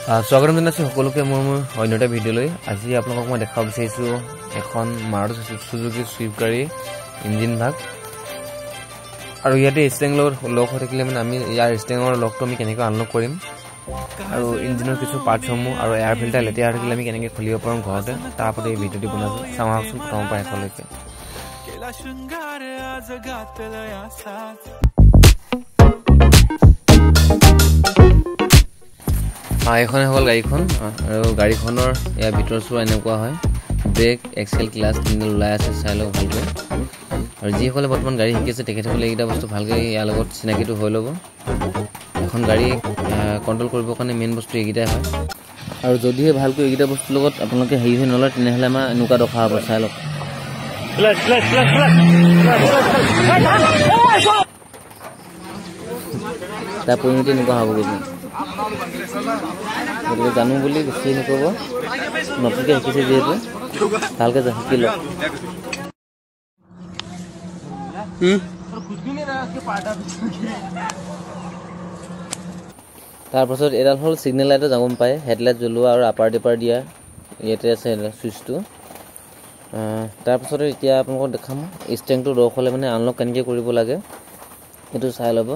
স্বাগতম জনাইছোঁ সকলোকে মোৰ অন্য এটা ভিডিঅ'লৈ। আজি আপোনালোকক মই দেখাব বিচাৰিছোঁ এখন মাৰুতি সুজুকি ছুইফ্ট গাড়ী ইঞ্জিন ভাগ। আৰু ইয়াতে ষ্টেৰিং লক হৈ থাকিলে মানে আমি ইয়াৰ ষ্টেৰিঙৰ লকটো আমি কেনেকৈ আনলক কৰিম আৰু ইঞ্জিনৰ কিছু পাৰ্টসমূহ আৰু এয়াৰ ফিল্টাৰ লেতেৰা হৈ থাকিলে আমি কেনেকৈ খুলিব পাৰোঁ ঘৰতে, তাৰ ওপৰত এই ভিডিঅ'টি বনাইছোঁ। চাওঁ আহকচোন প্ৰথমৰ পৰা শেষলৈকে। এইখনে হ'ল গাড়ীখন আৰু গাড়ীখনৰ ইয়াৰ ভিতৰ চোৱা এনেকুৱা হয়। ব্ৰেক, এক্সেল, ক্লাছ তিনিডাল ওলাই আছে, চাই লওক ভালকৈ। আৰু যিসকলে বৰ্তমান গাড়ী শিকিছে তেখেতসকলে এইকেইটা বস্তু ভালকৈ ইয়াৰ লগত চিনাকিটো হৈ ল'ব। এখন গাড়ী কণ্ট্ৰল কৰিবৰ কাৰণে মেইন বস্তু এইকেইটাই হয়। আৰু যদিহে ভালকৈ এইকেইটা বস্তুৰ লগত আপোনালোকে হেৰি হৈ নলয় তেনেহ'লে আমাৰ এনেকুৱা দখা হ'ব, চাই লওক। তাৰ পৰিণতি এনেকুৱা হ'ব গৈ। গতিকে জানো বুলি বেছি নক'ব, নতুনকৈ শিকিছে যিহেতু ভালকৈ শিকি লওক। তাৰপাছত এডাল হ'ল ছিগনেল লাইটৰ যাব পায়, হেডলাইট জ্বলোৱা আৰু আপাৰ ডিপাৰ দিয়া ইয়াতে আছে চুইচটো। তাৰপাছতে এতিয়া আপোনালোকক দেখাম ষ্টেৰিংটো লক হ'লে মানে আনলক কেনেকৈ কৰিব লাগে সেইটো চাই ল'ব।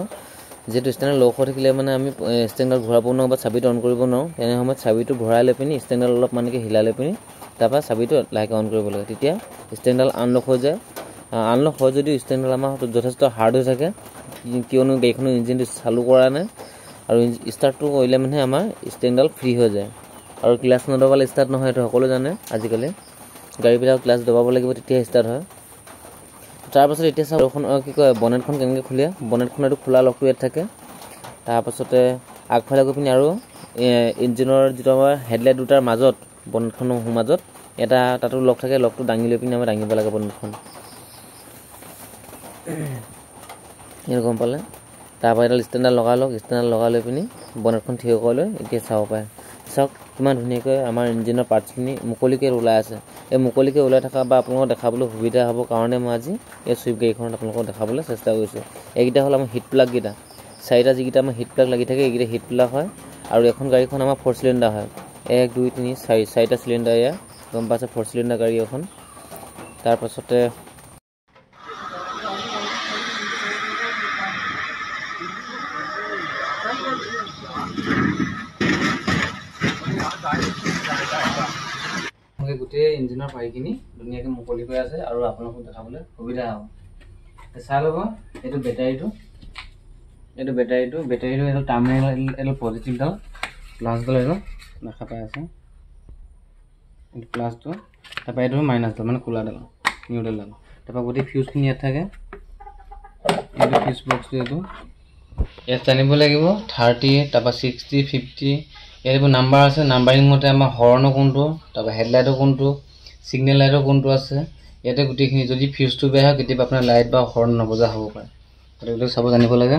যিহেতু ষ্টেৰিং লক হৈ থাকিলে মানে আমি ষ্টেৰিংডাল ঘূৰাব নোৱাৰোঁ বা চাবিটো অন কৰিব নোৱাৰোঁ, তেনে সময়ত চাবিটো ভৰাই লৈ পিনি ষ্টেৰিংডাল অলপ মানকৈ হিলাই লৈ পিনি তাৰপৰা চাবিটো লাহেকৈ অন কৰিব লাগে, তেতিয়া ষ্টেৰিংডাল আনলক হৈ যায়। আনলক হয় যদিও ষ্টেৰিংডাল আমাৰ যথেষ্ট হাৰ্ড হৈ থাকে, কিয়নো গাড়ীখনৰ ইঞ্জিনটো চালু কৰা নাই আৰু ষ্টাৰ্টটো কৰিলে মানে আমাৰ ষ্টেৰিংডাল ফ্ৰী হৈ যায়। আৰু ক্লাছ নদবালে ষ্টাৰ্ট নহয়, এইটো সকলো জানে। আজিকালি গাড়ীবিলাক ক্লাছ দবাব লাগিব তেতিয়া ষ্টাৰ্ট হয়। তাৰপাছত এতিয়া চাওক কি কয় বনেটখন কেনেকৈ খুলিয়া। বনেটখন এইটো খোলা লকটো ইয়াত থাকে। তাৰপাছতে আগফালে গৈ পিনি আৰু ইঞ্জিনৰ যিটো আমাৰ হেডলাইট দুটাৰ মাজত বনেটখনৰ মাজত এটা তাতো লক থাকে, লকটো দাঙি লৈ পিনি আমাৰ দাঙিব লাগে বনেটখন। এইটো গম পালে। তাৰপৰা এডাল ষ্টেণ্ডাৰ লগাই লওক, ষ্টেণ্ডাৰ লগাই লৈ পিনি বনেটখন থিয় কৰি লৈ এতিয়া চাব পাৰে। চাওক কিমান ধুনীয়াকৈ আমাৰ ইঞ্জিনৰ পাৰ্টছখিনি মুকলিকৈ ওলাই আছে। এই মুকলিকৈ ওলাই থকা বা আপোনালোকক দেখাবলৈ সুবিধা হ'ব কাৰণে মই আজি এই ছুইফ্ট গাড়ীখনত আপোনালোকক দেখাবলৈ চেষ্টা কৰিছোঁ। এইকেইটা হ'ল আমাৰ হিট প্লাগকেইটা, চাৰিটা যিকেইটা আমাৰ হিট প্লাগ লাগি থাকে এইকেইটা হিট প্লাগ হয়। আৰু এখন গাড়ীখন আমাৰ 4 চিলিণ্ডাৰ হয়, 1 2 3 4 চাৰিটা চিলিণ্ডাৰ এয়া গম পাইছে, 4 চিলিণ্ডাৰ গাড়ী এখন। তাৰপাছতে গোটেই ইঞ্জিনৰ পাৰিখিনি ধুনীয়াকৈ মুকলি হৈ আছে আৰু আপোনালোকক দেখাবলৈ সুবিধা হ'ব। চাই ল'ব এইটো বেটাৰীটো, বেটাৰীটো এইটো টাৰ্মিনেল, এইটো পজিটিভডাল, প্লাছডাল এইটো দেখা পাই আছে, এইটো প্লাছটো। তাৰপৰা এইটো মাইনাছডাল মানে কোলাডাল, নিউডালডাল। তাৰপৰা গোটেই ফিউজখিনি ইয়াত থাকে, এইটো ফিউজ বক্সটো এইটো ইয়াত জানিব লাগিব 30, তাৰপৰা 60, 50 এইবোৰ নাম্বাৰ আছে। নাম্বাৰিং মতে আমাৰ হৰ্ণৰ কোনটো, তাৰপৰা হেডলাইটৰ কোনটো, ছিগনেল লাইটৰ কোনটো আছে ইয়াতে গোটেইখিনি। যদি ফিউজটো বেয়া হয় কেতিয়াবা আপোনাৰ লাইট বা হৰ্ণ নবজা হ'ব পাৰে, গতিকে চাব জানিব লাগে।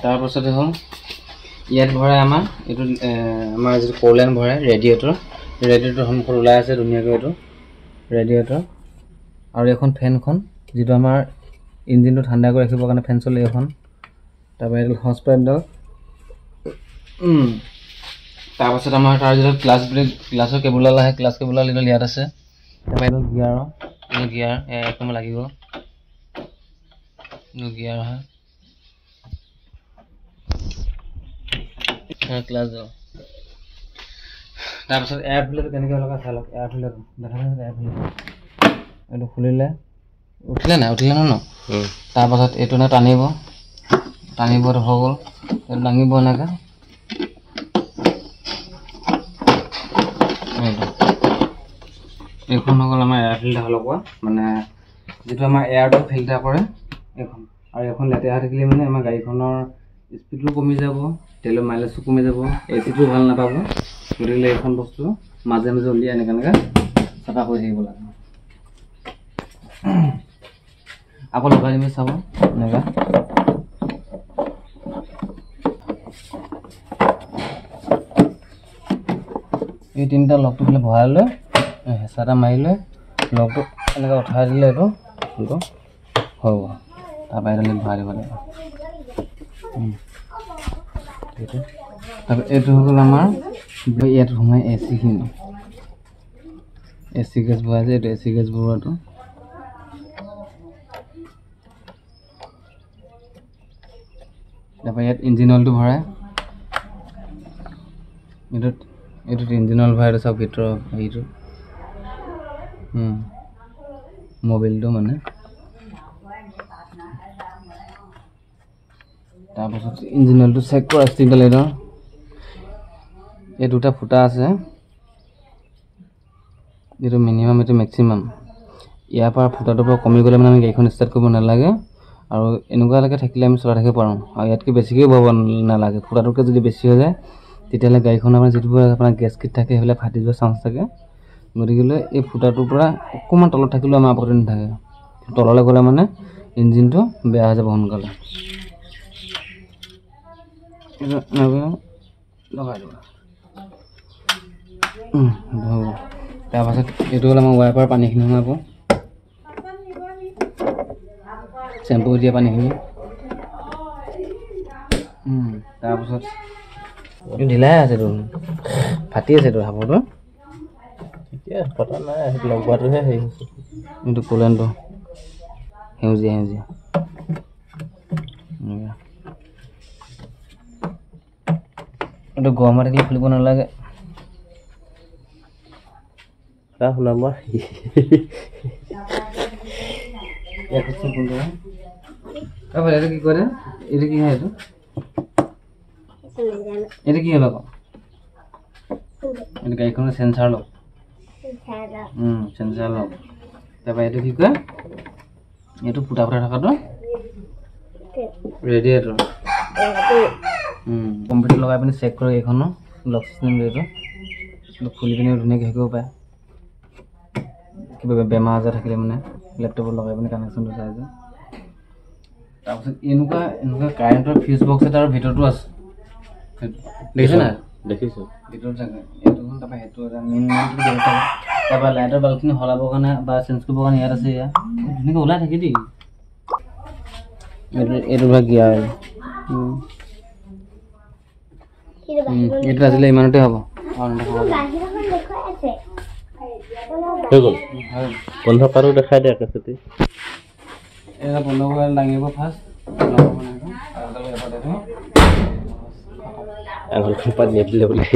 তাৰপাছতে হ'ল ইয়াত ভৰাই আমাৰ এইটো আমাৰ যিটো ক'লাইন ভৰাই ৰেডিয়েটৰ সন্মুখত ওলাই আছে ধুনীয়াকৈ, এইটো ৰেডিয়েটৰ। আৰু এখন ফেনখন যিটো আমাৰ ইঞ্জিনটো ঠাণ্ডা কৰি ৰাখিবৰ কাৰণে ফেন চলে এখন। তাৰপৰা এইটো হৰ্চ পাইপডাল। তাৰপাছত আমাৰ তাৰ যিটো ক্লাছ ব্ৰেক, ক্লাছৰ কেবুলডাল আহে, ক্লাছ কেবুলডাল এইডাল ইয়াত আছে। তাৰপৰা এইটো গিয়াৰ একদম লাগিব, গিয়াৰ হয় ক্লাছডাল। তাৰপাছত এয়াৰ ফিল্টাৰটো কেনেকৈ লগা চাই লওক। এয়াৰ ফিল্টাৰটো দেখা যায়, এয়াৰ ফিল্টাৰ এইটো খুলিলে উঠিলে ন। তাৰপাছত এইটো টানিব এইটো হৈ গ'ল, এইটো দাঙিব এনেকৈ। এইখন হৈ গ'ল আমাৰ এয়াৰ ফিল্টাৰ লগোৱা, মানে যিটো আমাৰ এয়াৰটো ফিল্টাৰ কৰে এইখন। আৰু এইখন লেতেৰা থাকিলে মানে আমাৰ গাড়ীখনৰ স্পীডটো কমি যাব, তেলৰ মাইলেজটো কমি যাব, এচিটো ভাল নাপাব। গতিকে এইখন বস্তু মাজে মাজে উলিয়াই এনেকৈ চাফা কৰি থাকিব লাগে। আকৌ লগাই দিবি চাব এনেকৈ। এই তিনিটা লকটো খালি ভৰাই লৈ হেঁচা এটা মাৰি লৈ লগটো এনেকৈ উঠাই দিলে এইটো হ'ব। তাৰপৰা এইডাল ভৰাই দিব লাগিব। তাৰপৰা এইটো হৈ গ'ল আমাৰ ইয়াত সোমাই এচিখিনি এচি গেছ ভৰাই যে এইটো এচি গেছ ভৰোৱাটো তাৰপৰা ইয়াত ইঞ্জিন অইলটো ভৰাই এইটোত ইঞ্জিন অইল ভৰাই চাওক ভিতৰৰ হেৰিটো মোবিলটো মানে তাৰপাছত ইঞ্জিন অইলটো চেক কৰা ষ্টিংডাল এইডাল এই দুটা ফুটা আছে এইটো মিনিমাম এইটো মেক্সিমাম ইয়াৰ পৰা ফুটাটোৰ পৰা কমি গ'লে মানে আমি গাড়ীখন ষ্টাৰ্ট কৰিব নালাগে আৰু এনেকুৱালৈকে থাকিলে আমি চলাই থাকিব পাৰোঁ আৰু ইয়াতকৈ বেছিকৈ ভৰাব নালাগে ফুটাটোতকৈ যদি বেছি হৈ যায় তেতিয়াহ'লে গাড়ীখন আপোনাৰ যিটো আপোনাৰ গেছ কিট থাকে সেইবিলাক ফাটি যোৱাৰ চান্স থাকে গতিকে এই ফুটাটোৰ পৰা অকণমান তলত থাকিলেও আমাৰ আপত্তি নাথাকে তললৈ গ'লে মানে ইঞ্জিনটো বেয়া হৈ যাব সোনকালে লগাই দিব তাৰপাছত এইটো হ'ল আমাৰ ৱাইপাৰ পানীখিনি সোমাব চেম্পু দিয়া পানীখিনি তাৰপাছত এইটো ঢিলাই আছে তোৰ ফাটি আছে তোৰ হাবৰটো এতিয়া ফটা নাই লগোৱাটোহে হেৰি হৈছে এইটো কুলেনটো সেউজীয়া এইটো গৰম হৈ থাকিলে খুলিব নালাগে শুনা মই এইটো কি কৰে এইটো কি হয় এইটো কি হ'ল আকৌ এইটো গাড়ীখনৰ চেঞ্চাৰ লওক চেঞ্চাৰ লওক তাৰপৰা এইটো কি কয় এইটো ফুটা ফুটা থকাটো ৰেডিয়েটৰ কম্পিউটাৰ লগাই পিনি চেক কৰে এইখনো লক চিষ্টেম এইটো খুলি পিনি ধুনীয়াকৈ শিকিব পাৰে কিবা বেমাৰ আজাৰ থাকিলে মানে লেপটপত লগাই পিনি কানেকশ্যনটো চাই যে তাৰপিছত এনেকুৱা কাৰেণ্টৰ ফিউজ বক্স এটা আৰু ভিতৰতো আছে দেখিছে নাই দেখিছোঁ ভিতৰত থাকে এইটো তাৰপৰা সেইটো এটা মেইন তাৰপৰা লাইটৰ বাল্বখিনি সলাবৰ কাৰণে বা চেঞ্জ কৰিবৰ কাৰণে ইয়াত আছে ইয়াত ধুনীয়াকৈ ওলাই থাকে দেই এইটো ভাগ গিয়াৰ এইটো আজিলে ইমানতে হ'ব হৈ গ'ল বন্ধ পাৰো দেখাই দিয়া কেছটি এটা বন্ধ কৰি দাঙিব ফাৰ্ষ্ট আঙুলখন পাত নিদিলে বোলে